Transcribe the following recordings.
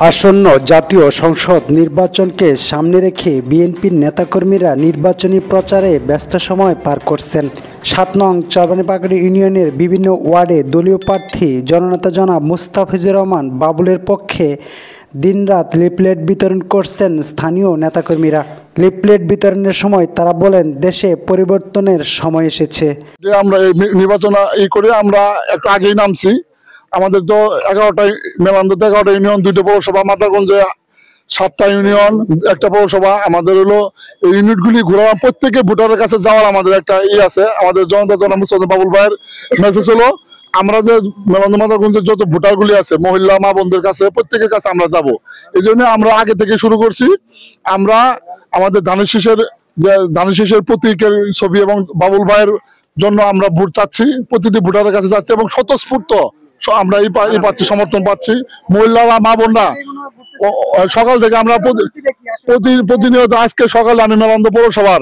আসন্ন জাতীয় সংসদ নির্বাচনকে সামনে রেখে বিএনপির নেতাকর্মীরা নির্বাচনী প্রচারে ব্যস্ত সময় পার করছেন। ৭ নং চরবানীপাগড়ি ইউনিয়নের বিভিন্ন ওয়ার্ডে দলীয় প্রার্থী জননেতা জনাব মুস্তাফিজুর রহমান বাবুলের পক্ষে দিনরাত লিফলেট বিতরণ করছেন স্থানীয় নেতাকর্মীরা। লিফলেট বিতরণের সময় তারা বলেন, দেশে পরিবর্তনের সময় এসেছে। আমরা নির্বাচন করে আমরা একটু আগেই নামছি। আমাদের তো 11টা মেলান্দতে 11টা ইউনিয়ন, 2টা পৌরসভা, মাদারগঞ্জে 7টা ইউনিয়ন, একটা পৌরসভা। আমাদের হলো এই ইউনিটগুলি ঘোরা, প্রত্যেকে ভোটারের কাছে যাওয়ার আমাদের একটা আছে। আমাদের জনতা জনাব মুস্তাফিজুর বাবুল ভাইয়ের মেসেজ হলো, আমরা যে মেলান্দ মাদারগঞ্জের যত ভোটারগুলি আছে, মহিলা মা বোনদের কাছে, প্রত্যেকের কাছে আমরা যাব। এই জন্য আমরা আগে থেকে শুরু করছি। আমরা আমাদের ধানের শীষের প্রতীকের ছবি এবং বাবুল ভাইয়ের জন্য আমরা ভোট চাচ্ছি, প্রতিটি ভোটারের কাছে যাচ্ছি এবং স্বতঃস্ফূর্ত আমরা এই পাচ্ছি, সমর্থন পাচ্ছি। মহিলারা মা বোনরা সকাল থেকে আমরা প্রতিনিয়ত, আজকে সকালে আমি মেলান্দ পৌরসভার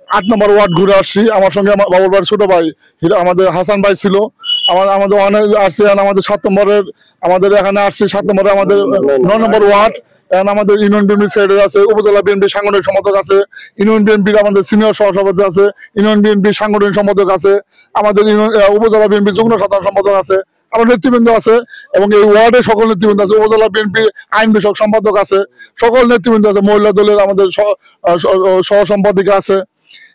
8 নম্বর ওয়ার্ড ঘুরে আসছি। আমার সঙ্গে বাবুল ভাইয়ের ছোট ভাই আমাদের হাসান ভাই ছিল। আমাদের অনেক আসছে, আমাদের 7 নম্বরের আমাদের এখানে আসছি। 7 নম্বরে আমাদের 9 নম্বর ওয়ার্ড, আমাদের ইউনিয়ন বিএনপি সেক্রেটারি আছে, উপজেলা বিএনপি সাংগঠনিক সম্পাদক আছে, ইউনিয়ন বিএনপির আমাদের সিনিয়র সহসভাপতি আছে, ইউনিয়ন বিএনপি সাংগঠনিক সম্পাদক আছে, আমাদের উপজেলা বিএনপি যুগ্ম সাধারণ সম্পাদক আছে, আমার নেতৃবৃন্দ আছে এবং এই ওয়ার্ডে সকল নেতৃবৃন্দ আছে। উপজেলা বিএনপি আইন বিষয়ক সম্পাদক আছে, সকল নেতৃবৃন্দ আছে। মহিলা দলের আমাদের সহ সম্পাদিকা আছে।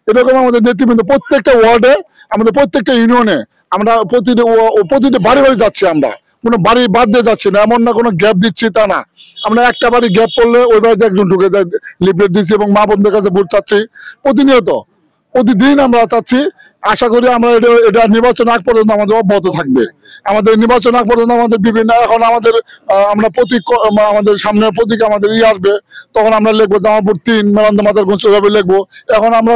এরকম আমাদের নেতৃবৃন্দ প্রত্যেকটা ওয়ার্ডে, আমাদের প্রত্যেকটা ইউনিয়নে আমরা প্রতিটি বাড়ি বাড়ি যাচ্ছি। আমরা কোনো বাড়ি বাদ দিয়ে যাচ্ছি না, এমন না কোনো গ্যাপ দিচ্ছি তা না। আমরা একটা বাড়ি গ্যাপ পড়লে ওই বাড়িতে একজন ঢুকে যায়, লিফলেট দিচ্ছি এবং মা বোনদের কাছে ভোট চাচ্ছি প্রতিনিয়ত, প্রতিদিন আমরা চাচ্ছি। আশা করি আমরা এটা নির্বাচন আগ পর্যন্ত আমাদের অব্যাহত থাকবে। আমাদের নির্বাচন আগ পর্যন্ত আমাদের বিভিন্ন, এখন আমরা প্রতীক, আমাদের সামনের প্রতীক আমাদের আসবে, তখন আমরা লিখবো জামালপুর 3 মেলান্দ মাদারগঞ্জ, ওইভাবে লিখবো। এখন আমরা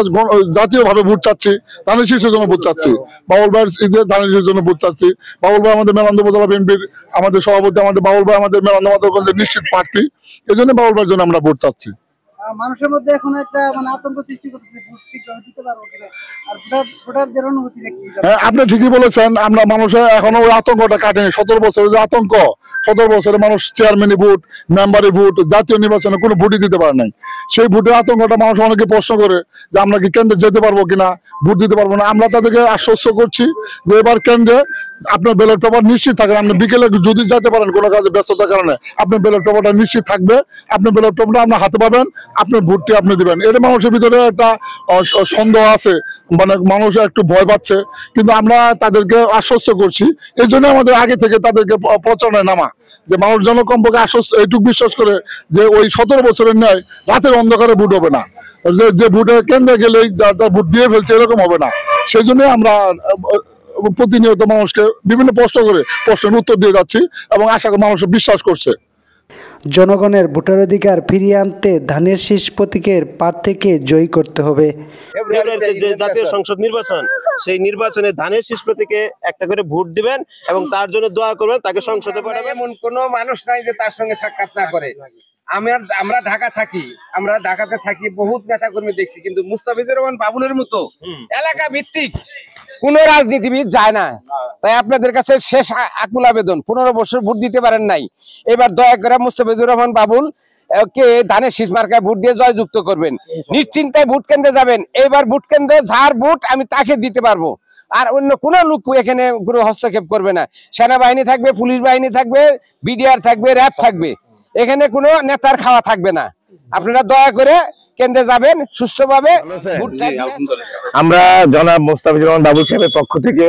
জাতীয়ভাবে ভোট চাচ্ছি, ধানের শীষের জন্য ভোট চাচ্ছি, বাবুল ভাইয়ের ধানের শীষের জন্য ভোট চাচ্ছি। বাবুল ভাই আমাদের মেলান্দ উপজেলা বিএনপির আমাদের সভাপতি, আমাদের বাবুল ভাই আমাদের মেলান্দ মাদারগঞ্জের নিশ্চিত প্রার্থী। এই জন্য বাবুল ভাইয়ের জন্য আমরা ভোট চাচ্ছি। মানুষের মধ্যে এখন একটা আতঙ্ক সৃষ্টি করতেছে, দিতে পারবো কিনা, আর ভোটারদের অনুভূতি কি? হ্যাঁ, আপনি ঠিকই বলেছেন। আমরা মানুষের এখনো ওই আতঙ্কটা কাটেনি। 17 বছরের যে আতঙ্ক, 17 বছরে মানুষ চেয়ারম্যানি ভোট, মেম্বারি ভোট, জাতীয় নির্বাচনে কোনো ভোটই দিতে পারে নাই। সেই ভোটের আতঙ্কটা মানুষ অনেকে প্রশ্ন করে যে আমরা কি কেন্দ্রে যেতে পারবো কিনা, ভোট দিতে পারবো না। আমরা তাদেরকে আশ্বস্ত করছি যে এবার কেন্দ্রে আপনার ব্যালট পেপার নিশ্চিত থাকেন। আপনি বিকেলে যদি যেতে পারেন কোনো কাজে ব্যস্ততার কারণে, আপনার ব্যালট পেপারটা নিশ্চিত থাকবে, আপনার ব্যালট পেপারটা আপনার হাতে পাবেন, আপনার ভোটটি আপনি দিবেন। এটা মানুষের ভিতরে একটা সন্দেহ আছে, মানে মানুষ একটু ভয় পাচ্ছে, কিন্তু আমরা তাদেরকে আশ্বস্ত করছি। এই জন্য আমাদের আগে থেকে তাদেরকে প্রচারণায় নামা, যে মানুষ জনকম্পকে আশ্বস্ত এইটুকু বিশ্বাস করে যে ওই 17 বছরের ন্যায় রাতের অন্ধকারে ভোট হবে না, যে ভোটে কেন্দ্রে গেলেই যার ভোট দিয়ে ফেলছে এরকম হবে না। সেই জন্য আমরা প্রতিনিয়ত মানুষকে বিভিন্ন প্রশ্নের উত্তর দিয়ে যাচ্ছি এবং আশা করি মানুষ বিশ্বাস করছে। জনগণের ভোটাধিকার ফিরিয়ে আনতে ধানের শীষ প্রতীকের প্রার্থীকে জয়ী করতে হবে। যে জাতীয় সংসদ নির্বাচন, সেই নির্বাচনে ধানের শীষ প্রতীকে একটা করে ভোট দিবেন এবং তার জন্য দোয়া করবেন, তাকে সংসদে পাঠাবেন। এমন কোনো মানুষ নাই যে তার সঙ্গে সাক্ষাৎ না করে। আমরা ঢাকাতে থাকি, বহুত নেতা কর্মী দেখছি, কিন্তু মুস্তাফিজুর রহমান বাবুলের মতো এলাকা ভিত্তিক কোন রাজনীতিবিদ যায় না। তাই আপনাদের কাছে শেষ আকুল আবেদন, 15 বছর ভোট দিতে পারেন নাই, এবার দয়া করে মুস্তাফিজুর রহমান বাবুল কে ধানের শীষ মার্কায় ভোট দিয়ে জয়যুক্ত করবেন। নিশ্চিন্তায় ভোট কেন্দ্রে যাবেন। এবার ভোট কেন্দ্রে যার ভোট আমি তাকে দিতে পারবো, আর অন্য কোন লোক এখানে কোনো হস্তক্ষেপ করবে না। সেনাবাহিনী থাকবে, পুলিশ বাহিনী থাকবে, বিডিআর থাকবে, র্যাব থাকবে, এখানে কোনো নেতার খাওয়া থাকবে না। আপনারা দয়া করে কেন্দ্রে যাবেন সুস্থভাবে। আমরা জনাব মুস্তাফিজুর রহমান বাবুল সাহেবের পক্ষ থেকে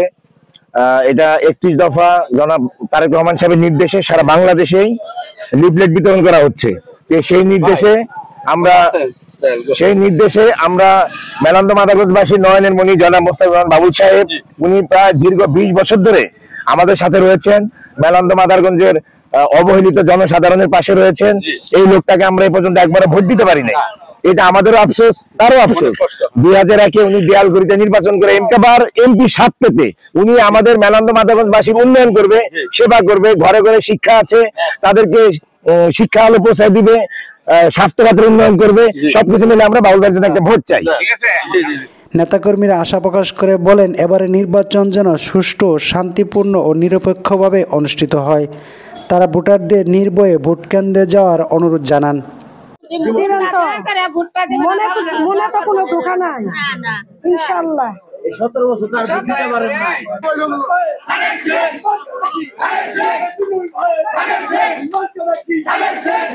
এটা 31 দফা জনাব তারেক রহমান সাহেবের নির্দেশে সারা বাংলাদেশেই লিফলেট বিতরণ করা হচ্ছে। সেই নির্দেশে আমরা মেলান্দ মাদারগঞ্জবাসী নয়নের মণি জনাব মুস্তাফিজুর রহমান বাবুল সাহেব, উনি প্রায় দীর্ঘ 20 বছর ধরে আমাদের সাথে রয়েছেন, মেলান্দ মাদারগঞ্জের অবহেলিত জনসাধারণের পাশে রয়েছেন। এই লোকটাকে আমরা এই পর্যন্ত একবারও ভোট দিতে পারি না। এটা আমাদেরও আফসোস, তারও আফসোস। 2001-এ উনি দেয়ালগুড়িতে নির্বাচন করে এমপি 7 পেতে উনি আমাদের মেলান্দ মাদারগঞ্জবাসীর উন্নয়ন করবে, সেবা করবে, ঘরে ঘরে শিক্ষা আছে, তাদেরকে শিক্ষা আলো পৌঁছায় দিবে, স্বাস্থ্য খাতের উন্নয়ন করবে। সবকিছু মিলে আমরা বাবুল ভাইয়ের জন্য একটা ভোট চাই। নেতাকর্মীরা আশা প্রকাশ করে বলেন, এবারে নির্বাচন যেন সুষ্ঠু, শান্তিপূর্ণ ও নিরপেক্ষভাবে অনুষ্ঠিত হয়। তারা ভোটারদের নির্ভয়ে ভোট কেন্দ্রে যাওয়ার অনুরোধ জানান। মনে তো কোনো ধোঁকা নাই, ইনশাল্লাহ। 17 বছর তার দিতে পারেন না। Action!